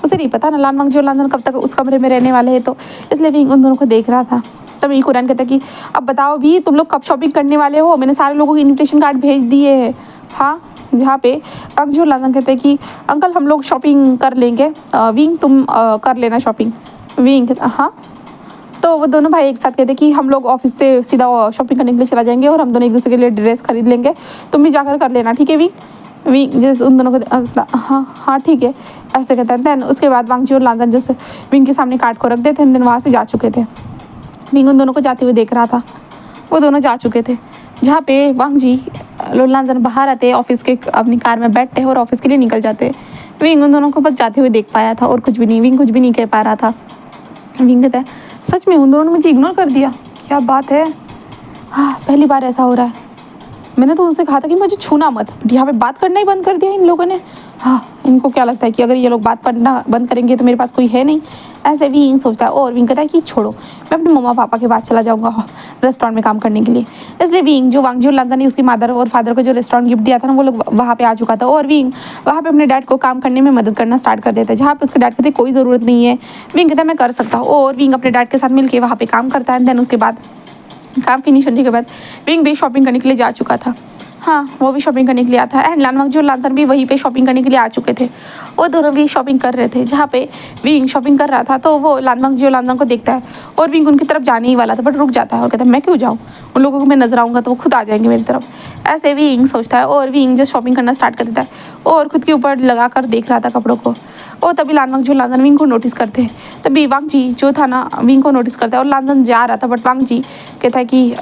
उसे नहीं पता ना लानवांगजू लांजन कब तक उस कमरे में रहने वाले हैं, तो इसलिए विंग उन दोनों को देख रहा था। तभी कुरान कहता कि अब बताओ भी तुम लोग कब शॉपिंग करने वाले हो, मैंने सारे लोगों के इन्विटेशन कार्ड भेज दिए हैं। हाँ जहाँ पे वांगजू लांजन कहते हैं कि अंकल हम लोग शॉपिंग कर लेंगे, विंग तुम कर लेना शॉपिंग। विंग कहता हाँ। तो वो दोनों भाई एक साथ कहते कि हम लोग ऑफिस से सीधा शॉपिंग करने के लिए चला जाएंगे और हम दोनों एक दूसरे के लिए ड्रेस खरीद लेंगे, तुम भी जाकर कर लेना ठीक है विंग। विंग जैसे उन दोनों को हाँ हाँ ठीक है ऐसे कहता है। देन उसके बाद वांगजी और लांजन जैसे विंग के सामने कार्ड को रख देते हैं, देन वहाँ से जा चुके थे। विंग उन दोनों को जाते हुए देख रहा था, वो दोनों जा चुके थे। जहाँ पे वांगजी लांजन बाहर आते ऑफिस के, अपनी कार में बैठते और ऑफिस के लिए निकल जाते। विंग उन दोनों को बस जाते हुए देख पाया था और कुछ भी नहीं, विंग कुछ भी नहीं कह पा रहा था। विंग कहता है सच में उन दोनों ने मुझे इग्नोर कर दिया, क्या बात है, हाँ पहली बार ऐसा हो रहा है। मैंने तो उनसे कहा था कि मुझे छूना मत, यहाँ पे बात करना ही बंद कर दिया इन लोगों ने। हाँ, इनको क्या लगता है कि अगर ये लोग बात करना बंद करेंगे तो मेरे पास कोई है नहीं, ऐसे विंग सोचता है। और विंग कहता है कि छोड़ो, मैं अपने मम्मा पापा के पास चला जाऊँगा रेस्टोरेंट में काम करने के लिए। इसलिए विंग जो वांगजी और लांजा ने उसकी मदर और फादर को जो रेस्टोरेंट गिफ्ट दिया था ना, वो लोग वहाँ पे आ चुका था। और विंग वहाँ पे अपने डैड को काम करने में मदद करना स्टार्ट कर देता है, जहाँ पे उसके डैड कहते कोई ज़रूरत नहीं है। विंग कहता है मैं कर सकता हूँ, और विंग अपने डैड के साथ मिलकर वहाँ पे काम करता है। देन उसके बाद काम फिनिश होने के बाद विंग भी शॉपिंग करने के लिए जा चुका था। हाँ, वो भी शॉपिंग करने के लिए आता है। एंड लानवांगजी और लांसन भी वहीं पे शॉपिंग करने के लिए आ चुके थे। वो दोनों भी शॉपिंग कर रहे थे। जहाँ पे विंग शॉपिंग कर रहा था तो वो लानवांगजी और लांसन को देखता है, और विंग उनकी तरफ जाने ही वाला था, बट रुक जाता है और कहता है मैं क्यों जाऊँ, उन लोगों को मैं नजर आऊँगा तो वो खुद आ जाएंगे मेरी तरफ। ऐसे विंग सोचता है, और विंग जस्ट शॉपिंग करना स्टार्ट कर देता है और खुद के ऊपर लगा कर देख रहा था कपड़ों को। और तभी लानवांगजी और लांसन विंग को नोटिस करते हैं। तभी वांगजी जो था ना विंग को नोटिस करता है, और लांसन जा रहा था, बट वांगजी कहता है कि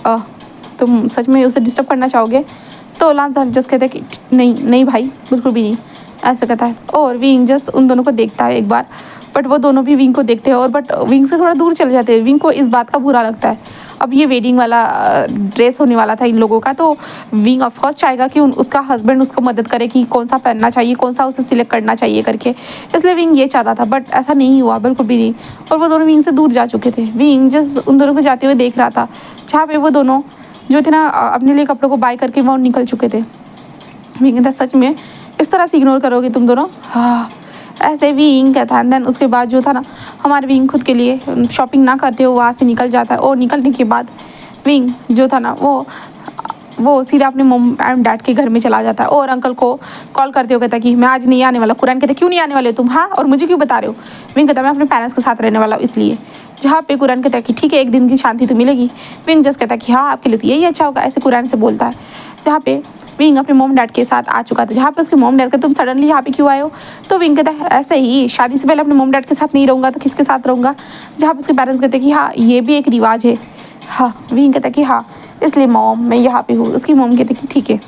तुम सच में उसे डिस्टर्ब करना चाहोगे? तो लांसन जस्ट कहता है कि नहीं नहीं भाई, बिल्कुल भी नहीं, ऐसा कहता है। और विंग जस्ट उन दोनों को देखता है एक बार, बट वो दोनों भी विंग को देखते हैं, और बट विंग से थोड़ा दूर चले जाते हैं। विंग को इस बात का बुरा लगता है, अब ये वेडिंग वाला ड्रेस होने वाला था इन लोगों का, तो विंग ऑफकोर्स चाहेगा कि उसका हस्बैंड उसको मदद करे कि कौन सा पहनना चाहिए, कौन सा उसे सिलेक्ट करना चाहिए करके। इसलिए विंग ये चाहता था, बट ऐसा नहीं हुआ, बिल्कुल भी नहीं। और वो दोनों विंग से दूर जा चुके थे। विंग जस्ट उन दोनों को जाते हुए देख रहा था, जहाँ पे वो दोनों जो थे ना अपने लिए कपड़ों को बाय करके वो निकल चुके थे। विंग कहता सच में इस तरह से इग्नोर करोगे तुम दोनों? हाँ, ऐसे विंग कहता है। देन उसके बाद जो था ना हमारे विंग खुद के लिए शॉपिंग ना करते हो वहाँ से निकल जाता है। और निकलने के बाद विंग जो था ना वो सीधा अपने मम एंड डैड के घर में चला जाता है, और अंकल को कॉल करते हो कहता है कि मैं आज नहीं आने वाला। कुरान कहते क्यों नहीं आने वाले तुम? हाँ, और मुझे क्यों बता रहे हो? विंग कहता है मैं अपने पेरेंट्स के साथ रहने वाला हूँ इसलिए। जहाँ पे कुरान कहता है कि ठीक है, एक दिन की शांति तो मिलेगी। विंग जस्ट कहता है कि हाँ, आपके लिए तो यही अच्छा होगा, ऐसे कुरान से बोलता है। जहाँ पे विंग अपने मॉम डैड के साथ आ चुका था, जहाँ पे उसके मॉम डैड कहते तुम सडनली यहाँ पे क्यों आए हो? तो विंग कहता है ऐसे ही, शादी से पहले अपने मॉम डैड के साथ नहीं रहूँगा तो किसके साथ रहूँगा? जहाँ पे उसके पेरेंट्स कहते हैं कि हाँ, ये भी एक रिवाज है। हाँ, विंग कहता है कि हाँ, इसलिए मॉम मैं यहाँ पे हूँ। उसकी मॉम कहती कि ठीक है।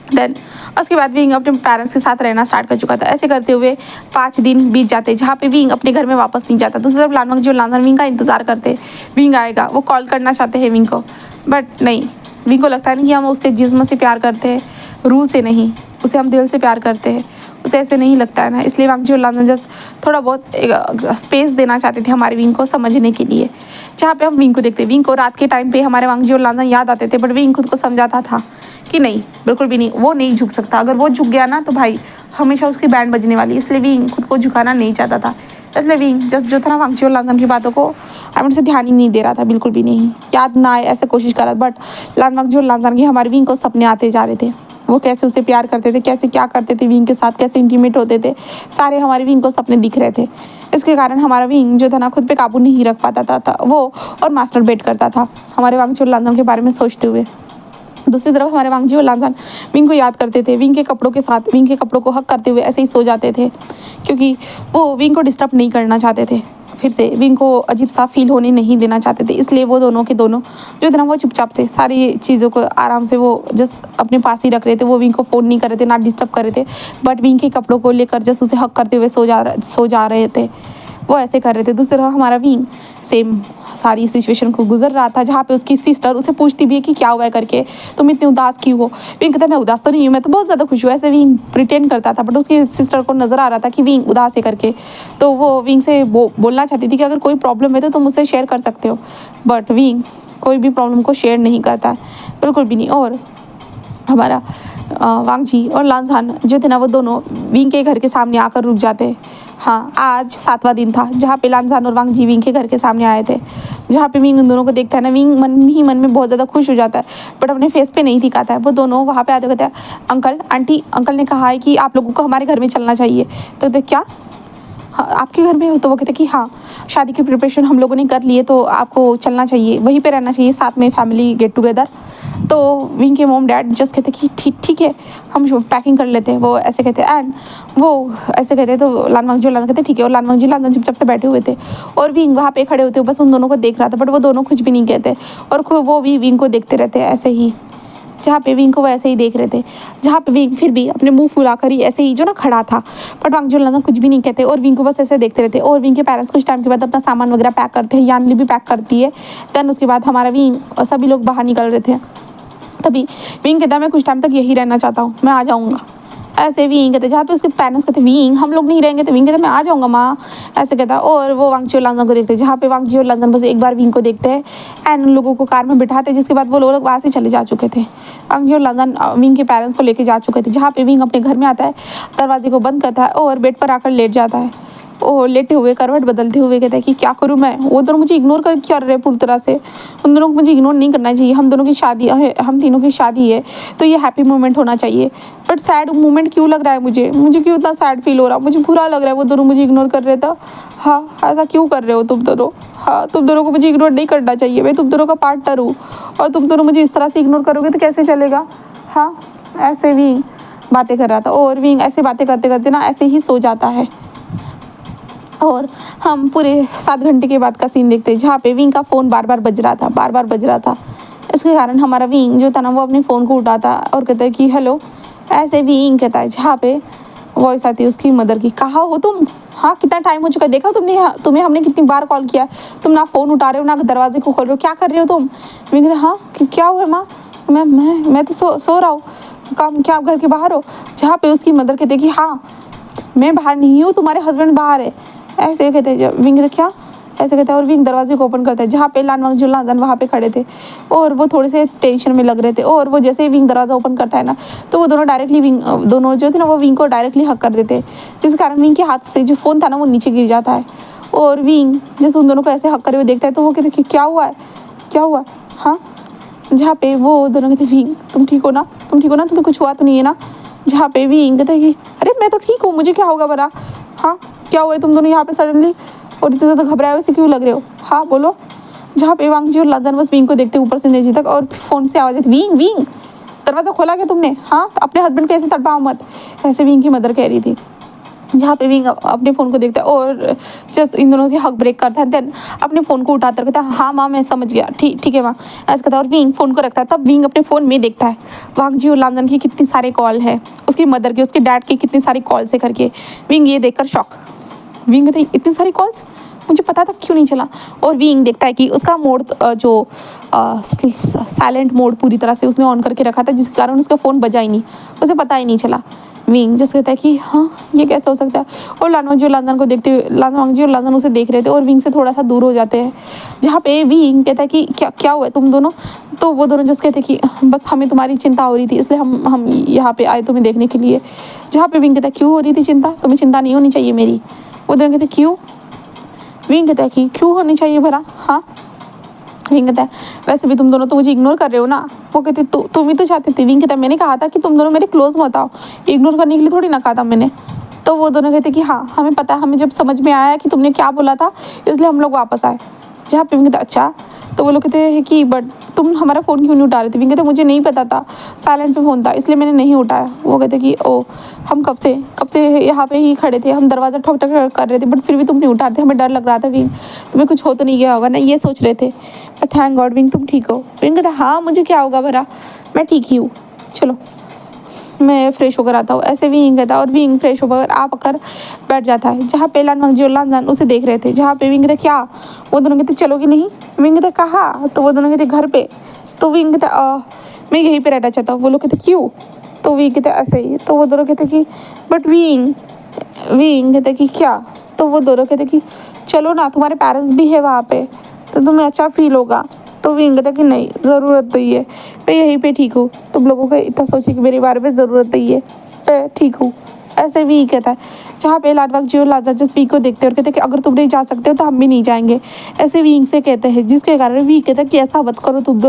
देन उसके बाद विंग अपने पेरेंट्स के साथ रहना स्टार्ट कर चुका था। ऐसे करते हुए 5 दिन बीत जाते, जहाँ पे विंग अपने घर में वापस नहीं जाता। दूसरी तरफ लानवांगजी और लांसन विंग का इंतजार करते, विंग आएगा। वो कॉल करना चाहते हैं विंग को, बट नहीं, विंग को लगता है नहीं कि हम उसके जिस्म से प्यार करते हैं, रूह से नहीं, उसे हम दिल से प्यार करते हैं। उसे ऐसे नहीं लगता है ना, इसलिए वांगजी और लांसन जस्ट थोड़ा बहुत स्पेस देना चाहते थे हमारे विंग को समझने के लिए। जहाँ पे हम विंग को देखते, विंग को रात के टाइम पे हमारे वांगजी और लांसन याद आते थे, बट विंग खुद को समझाता था कि नहीं, बिल्कुल भी नहीं, वो नहीं झुक सकता। अगर वो झुक गया ना तो भाई हमेशा उसकी बैंड बजने वाली, इसलिए विंग खुद को झुकाना नहीं चाहता था। इसलिए विंग जस्ट जो था ना वांगजी और लांसन की बातों को से ध्यान ही नहीं दे रहा था, बिल्कुल भी नहीं, याद ना आए ऐसे कोशिश कर रहा था। बट वांगजी और लांसन के हमारे विंग को सपने आते जा रहे थे, वो कैसे उसे प्यार करते थे, कैसे क्या करते थे विंग के साथ, कैसे इंटीमेट होते थे, सारे हमारे विंग को सपने दिख रहे थे। इसके कारण हमारा विंग जो था ना खुद पे काबू नहीं रख पाता था वो, और मास्टर बेट करता था हमारे वांगजी और लांसन के बारे में सोचते हुए। दूसरी तरफ हमारे वांगजी और लांसन विंग को याद करते थे, विंग के कपड़ों के साथ, विंग के कपड़ों को हक करते हुए ऐसे ही सो जाते थे, क्योंकि वो विंग को डिस्टर्ब नहीं करना चाहते थे। फिर से विंग को अजीब सा फील होने नहीं देना चाहते थे, इसलिए वो दोनों के दोनों जो थे ना वो चुपचाप से सारी चीज़ों को आराम से वो जस्ट अपने पास ही रख रहे थे। वो विंग को फ़ोन नहीं कर रहे थे, ना डिस्टर्ब कर रहे थे, बट विंग के कपड़ों को लेकर जस्ट उसे हक करते हुए सो जा रहे थे, वो ऐसे कर रहे थे। दूसरी तरफ हमारा विंग सेम सारी सिचुएशन को गुजर रहा था, जहाँ पे उसकी सिस्टर उसे पूछती भी है कि क्या हुआ है करके, तुम इतनी उदास क्यों हो? विंग कहता है मैं उदास तो नहीं हूँ, मैं तो बहुत ज़्यादा खुश हूँ। ऐसे विंग प्रिटेंड करता था, बट उसकी सिस्टर को नज़र आ रहा था कि विंग उदास है करके, तो वो विंग से बोलना चाहती थी कि अगर कोई प्रॉब्लम है तो तुम मुझसे शेयर कर सकते हो, बट विंग कोई भी प्रॉब्लम को शेयर नहीं करता, बिल्कुल भी नहीं। और हमारा वांगजी और लांसन जो थे ना वो दोनों विंग के घर के सामने आकर रुक जाते। हाँ, आज 7वां दिन था जहाँ पे लांसन और वांगजी विंग के घर के सामने आए थे। जहाँ पे विंग उन दोनों को देखता है ना, विंग मन ही मन में बहुत ज़्यादा खुश हो जाता है, बट अपने फेस पे नहीं दिखाता है। वो दोनों वहाँ पे आते कहते हैं अंकल आंटी, अंकल ने कहा है कि आप लोगों को हमारे घर में चलना चाहिए। तो क्या हाँ, आपके घर में हो? तो वो कहते कि हाँ, शादी की प्रिपरेशन हम लोगों ने कर लिए, तो आपको चलना चाहिए, वहीं पे रहना चाहिए साथ में, फैमिली गेट टुगेदर। तो विंग के मॉम डैड जस्ट कहते कि ठीक है, हम पैकिंग कर लेते हैं, वो ऐसे कहते हैं। एंड वो ऐसे कहते हैं तो लानवांगजी और लांसन कहते ठीक है, और लानवांगजी लांसन चुपचाप से बैठे हुए थे, और विंग वहाँ पे खड़े होते बस उन दोनों को देख रहा था, बट वो दोनों कुछ भी नहीं कहते, और वो भी विंग को देखते रहते हैं ऐसे ही, जहाँ पे विंग को वो ऐसे ही देख रहे थे, जहाँ पे विंग फिर भी अपने मुंह फुलाकर ही ऐसे ही जो ना खड़ा था, बट वांगजी और लांसन कुछ भी नहीं कहते, और विंग को बस ऐसे देखते रहते। और विंग के पेरेंट्स कुछ टाइम के बाद अपना सामान वगैरह पैक करते हैं, यानली भी पैक करती है। देन उसके बाद हमारा विंग सभी लोग बाहर निकल रहे थे, तभी विंग कहता है मैं कुछ टाइम तक यही रहना चाहता हूँ, मैं आ जाऊँगा। ऐसे विंग कहते जहाँ पे उसके पेरेंट्स कहते विंग हम लोग नहीं रहेंगे, तो विंग कहते मैं आ जाऊँगा माँ, ऐसे कहता है। और वो वांगजी और लांजन को देखते हैं, जहाँ पे वांगजी और लांजन बस एक बार विंग को देखते हैं एंड उन लोगों को कार में बिठाते हैं, जिसके बाद वो लोग वहाँ से चले जा चुके थे। वांगजी और लांजन विंग के पेरेंट्स को लेके जा चुके थे, जहाँ पे विंग अपने घर में आता है, दरवाजे को बंद करता है और बेड पर आकर लेट जाता है। वो लेटे हुए करवट बदलते हुए कहता है कि क्या करूँ मैं, वो दोनों मुझे इग्नोर कर रहे पूरी तरह से, उन दोनों को मुझे इग्नोर नहीं करना चाहिए, हम दोनों की शादी है, हम तीनों की शादी है, तो ये हैप्पी मोमेंट होना चाहिए। बट सैड मोमेंट क्यों लग रहा है मुझे क्यों इतना सैड फील हो रहा है, मुझे बुरा लग रहा है वो दोनों मुझे इग्नोर कर रहे थे। हाँ ऐसा क्यों कर रहे हो तुम दोनों, हाँ तुम दोनों को मुझे इग्नोर नहीं करना चाहिए, मैं तुम दोनों का पार्टनर हूँ और तुम दोनों मुझे इस तरह से इग्नोर करोगे तो कैसे चलेगा। हाँ ऐसे विंग बातें कर रहा था और विंग ऐसे बातें करते करते ना ऐसे ही सो जाता है। और हम पूरे 7 घंटे के बाद का सीन देखते हैं, जहाँ पे विंग का फ़ोन बार बार बज रहा था। इसके कारण हमारा विंग जो था ना वो अपने फ़ोन को उठाता और कहता है कि हेलो, ऐसे विंग कहता है, जहाँ पे वॉइस आती है उसकी मदर की, कहाँ हो तुम, हाँ कितना टाइम हो चुका है, देखा तुमने, तुम्हें हमने कितनी बार कॉल किया, तुम ना फ़ोन उठा रहे हो ना दरवाजे को खोल रहे हो, क्या कर रहे हो तुम। विंग कहता हाँ क्या हुआ माँ, मैं तो सो रहा हूँ, काम क्या आप घर के बाहर हो। जहाँ पे उसकी मदर कहते कि हाँ मैं बाहर नहीं हूँ, तुम्हारे हस्बैंड बाहर है, ऐसे कहते हैं। विंग कहते क्या, ऐसे कहता है और विंग दरवाजे को ओपन करता है, जहाँ पे वांगजी और लांजन वहाँ पे खड़े थे और वो थोड़े से टेंशन में लग रहे थे। और वो जैसे ही विंग दरवाज़ा ओपन करता है ना, तो वो दोनों डायरेक्टली दोनों जो थे ना वो विंग को डायरेक्टली हक कर देते, जिस कारण विंग के हाथ से जो फ़ोन था ना वो नीचे गिर जाता है। और विंग जैसे उन दोनों को ऐसे हक करे हुए देखता है, तो वो कहते कि क्या हुआ हाँ। जहाँ पे वो दोनों कहते विंग तुम ठीक हो ना, तुम्हें कुछ हुआ तो नहीं है ना। जहाँ पे विंग कहता है कि अरे मैं तो ठीक हूँ, मुझे क्या होगा बरा, हाँ क्या हुआ है तुम दोनों यहाँ पे सडनली और इतने ज़्यादा घबराए हुए से क्यों लग रहे हो, हाँ बोलो। जहाँ पे वांगजी और लांजन बस विंग को देखते ऊपर से नीचे तक और फ़ोन से आवाज़ आती विंग दरवाज़ा खोला क्या तुमने, हाँ तो अपने हस्बैंड को ऐसे तड़पाओ मत, ऐसे विंग की मदर कह रही थी। जहाँ पे विंग अपने फ़ोन को देखता है और जस्ट इन दोनों की हक ब्रेक करता है, देन अपने फ़ोन को उठाता कहता है हाँ माँ मैं समझ गया, ठीक है माँ, ऐसा कहता है। और विंग फ़ोन को रखता है, तब विंग अपने फ़ोन में देखता है वांगजी और लांजन की कितनी सारे कॉल है, उसकी मदर की, उसके डैड की कितनी सारी कॉल्स है करके। विंग ये देखकर शॉक, विंग कहते इतनी सारी कॉल्स मुझे पता था क्यों नहीं चला। और विंग देखता है कि उसका मोड जो साइलेंट मोड पूरी तरह से उसने ऑन करके रखा था, जिसके कारण उसका फ़ोन बजा ही नहीं, उसे पता ही नहीं चला। विंग जैसे कहता है कि हाँ ये कैसे हो सकता है। और वांगजी और लांजन को देखते हुए वांगजी और लांजन उसे देख रहे थे और विंग से थोड़ा सा दूर हो जाते हैं। जहाँ पे विंग कहता है कि क्या हुआ है तुम दोनों, तो वो दोनों जैसे कहते हैं कि बस हमें तुम्हारी चिंता हो रही थी, इसलिए हम यहाँ पे आए तुम्हें देखने के लिए। जहाँ पे विंग कहता है क्यों हो रही थी चिंता, तुम्हें चिंता नहीं होनी चाहिए मेरी। वो दोनों कहते क्यों, विंग कहता है कि क्यों होनी चाहिए भला, हाँ। विंग कहता है वैसे भी तुम दोनों तो मुझे इग्नोर कर रहे हो ना। वो कहते तुम ही तो चाहते थे। विंग कहता है मैंने कहा था कि तुम दोनों मेरे क्लोज मत आओ, इग्नोर करने के लिए थोड़ी ना कहा था मैंने। तो वो दोनों कहते कि हाँ हमें पता, हमें जब समझ में आया कि तुमने क्या बोला था इसलिए हम लोग वापस आए। जहाँ पे विंग कहता अच्छा, तो वो लोग कहते हैं कि बट तुम हमारा फ़ोन क्यों नहीं उठा रहे थे। विंग कहते मुझे नहीं पता था, साइलेंट पे फ़ोन था इसलिए मैंने नहीं उठाया। वो कहते कि ओ हम कब से यहाँ पे ही खड़े थे, हम दरवाज़ा ठोक ठोक कर रहे थे बट फिर भी तुम नहीं उठा रहे थे, हमें डर लग रहा था विंग तुम्हें कुछ हो तो नहीं गया होगा ना, ये सोच रहे थे। बट थैंक गॉड विंग तुम ठीक हो। विंग कहता हाँ मुझे क्या होगा भरा, मैं ठीक ही हूँ, चलो मैं फ्रेश होकर आता हूँ। ऐसे विंग कहता है और विंग फ्रेश होकर आकर बैठ जाता है। जहाँ पे वांगजी और लांजन उसे देख रहे थे। जहाँ पे विंग कहता क्या, वो दोनों कहते चलोगे नहीं। विंग कहता कहाँ, तो वो दोनों कहते घर पे। तो विंग कहता मैं यहीं पे रहना चाहता हूँ। वो लोग कहते क्यों, तो विंग कहते ऐसे ही। तो वो दोनों कहते कि बट विंग कहते कि क्या, तो वो दोनों कहते कि चलो ना तुम्हारे पेरेंट्स भी है वहाँ पे तो तुम्हें अच्छा फील होगा। तो विंग कहता कि नहीं ज़रूरत नहीं है, मैं यहीं पे ठीक हूँ, तुम लोगों को इतना सोचे कि मेरे बारे में ज़रूरत नहीं है, मैं ठीक हूँ। ऐसे भी कहता है। जहाँ पे वांगजी और लांजन जस्ट वी को देखते हैं और कहते हैं कि अगर तुम नहीं जा सकते हो तो हम भी नहीं जाएंगे, ऐसे विंग से कहते हैं। जिसके कारण वी कहता है कि ऐसा मत करो, तुम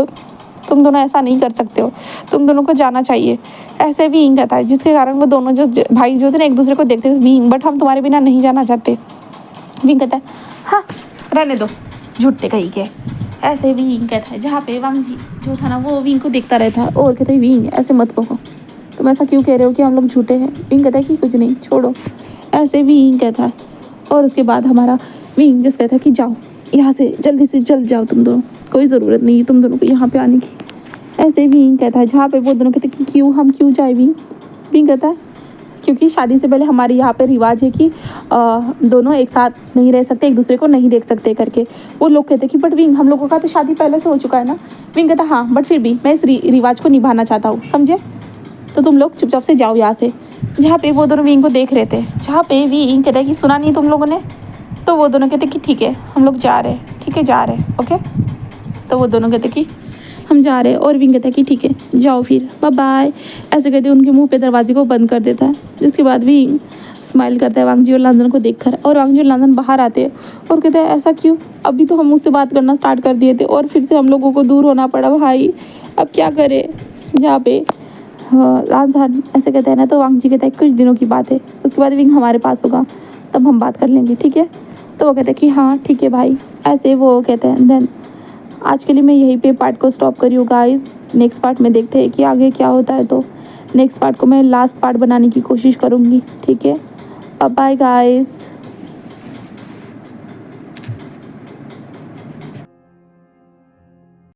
दोनों ऐसा नहीं कर सकते हो, तुम दोनों को जाना चाहिए, ऐसे विंग कहता है। जिसके कारण वो दोनों जो भाई जो थे ना एक दूसरे को देखते हुए विंग बट हम तुम्हारे बिना नहीं जाना चाहते। विंग कहता है हाँ रहने दो झूठे कहीं के, ऐसे विंग कहता है। जहाँ पे वांगजी जो था ना वो विंग को देखता रहता है और कहता है विंग ऐसे मत कहो, तुम ऐसा क्यों कह रहे हो कि हम लोग झूठे हैं। विंग कहता है कि कुछ नहीं छोड़ो, ऐसे विंग कहता है। और उसके बाद हमारा विंग जिस कहता है कि जाओ यहाँ से जल्दी से जल्द जाओ तुम दोनों, कोई ज़रूरत नहीं है तुम दोनों को यहाँ पे आने की, ऐसे विंग कहता है। जहाँ पे वो दोनों कहते हैं कि क्यों, हम क्यों जाए। विंग कहता है क्योंकि शादी से पहले हमारे यहाँ पे रिवाज है कि दोनों एक साथ नहीं रह सकते, एक दूसरे को नहीं देख सकते करके। वो लोग कहते कि बट विंग हम लोगों का तो शादी पहले से हो चुका है ना। विंग कहता हाँ बट फिर भी मैं इस रिवाज को निभाना चाहता हूँ, समझे। तो तुम लोग चुपचाप से जाओ यहाँ से। जहाँ पे वो दोनों विंग को देख रहे थे, जहाँ पे विंग कहता है कि सुना नहीं तुम लोगों ने, तो वो दोनों कहते कि ठीक है हम लोग जा रहे हैं, ठीक है जा रहे हैं, ओके। तो वो दोनों कहते कि हम जा रहे हैं और विंग कहता है कि ठीक है जाओ फिर, बाय बाय। ऐसे कहते उनके मुंह पे दरवाजे को बंद कर देता है। जिसके बाद विंग स्माइल करता है वांग जी और लांजन को देखकर, और वांग जी और लांजन बाहर आते हैं और कहते हैं ऐसा क्यों, अभी तो हम उससे बात करना स्टार्ट कर दिए थे और फिर से हम लोगों को दूर होना पड़ा भाई, अब क्या करें। यहाँ पे लांजन ऐसे कहते हैं ना, तो वांग जी कहता है कुछ दिनों की बात है, उसके बाद विंग हमारे पास होगा तब हम बात कर लेंगे, ठीक है। तो वो कहते हैं कि हाँ ठीक है भाई। ऐसे वो कहते हैं देन आज के लिए मैं यहीं पे पार्ट को स्टॉप करी हूँ गाइस। नेक्स्ट पार्ट में देखते हैं कि आगे क्या होता है। तो नेक्स्ट पार्ट को मैं लास्ट पार्ट बनाने की कोशिश करूँगी, ठीक है। Bye guys.